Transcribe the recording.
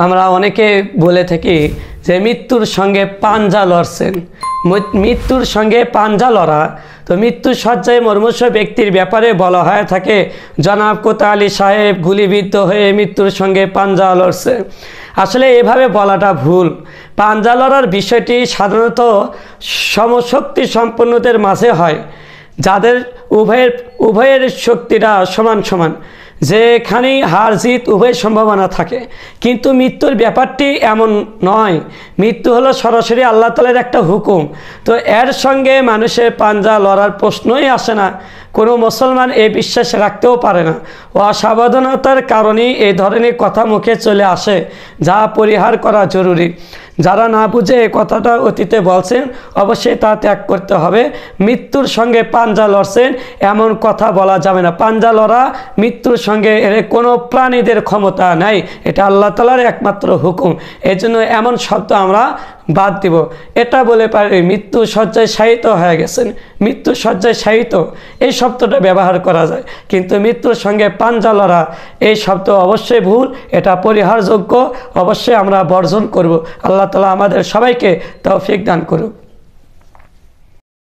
আমরা অনেকে বলে থাকি যে মৃত্যুর সঙ্গে পাঞ্জা লড়ছেন। মৃত্যুর সঙ্গে পাঞ্জা লড়া, তো মৃত্যু শয্যায় মুমূর্ষ ব্যক্তির ব্যাপারে বলা হয়ে থাকে জনাব কোতা আলী সাহেব গুলিবিদ্ধ হয়ে মৃত্যুর সঙ্গে পাঞ্জা লড়ছে। আসলে এভাবে বলাটা ভুল। পাঞ্জা লড়ার বিষয়টি সাধারণত সমশক্তি সম্পন্নদের মাঝে হয়, যাদের উভয়ের শক্তিটা সমান সমান, যেখানেই হার জিত উভয় সম্ভাবনা থাকে। কিন্তু মৃত্যুর ব্যাপারটি এমন নয়। মৃত্যু হলো সরাসরি আল্লাহ তাআলার একটা হুকুম। তো এর সঙ্গে মানুষের পাঞ্জা লড়ার প্রশ্নই আসে না। কোনো মুসলমান এই বিশ্বাস রাখতেও পারে না। অসাবধানতার কারণেই এই ধরনের কথা মুখে চলে আসে, যা পরিহার করা জরুরি। যারা না বুঝে এই কথাটা অতীতে বলছেন, অবশ্যই তা ত্যাগ করতে হবে। মৃত্যুর সঙ্গে পাঞ্জা লড়ছেন এমন কথা বলা যাবে না। পাঞ্জা লড়া মৃত্যুর সঙ্গে এর কোনো প্রাণীদের ক্ষমতা নাই, এটা আল্লাহ তাআলার একমাত্র হুকুম। এই জন্য এমন শব্দ আমরা বাদ দিব। এটা বলে পারি মৃত্যু শয্যায় শায়িত হয়ে গেছেন, মৃত্যু শয্যায় শায়িত, এই শব্দটা ব্যবহার করা যায়। কিন্তু মৃত্যুর সঙ্গে পাঞ্জা লড়া এই শব্দ অবশ্যই ভুল, এটা পরিহারযোগ্য, অবশ্যই আমরা বর্জন করব। আল্লাহ তাআলা আমাদের সবাইকে তৌফিক দান করুক।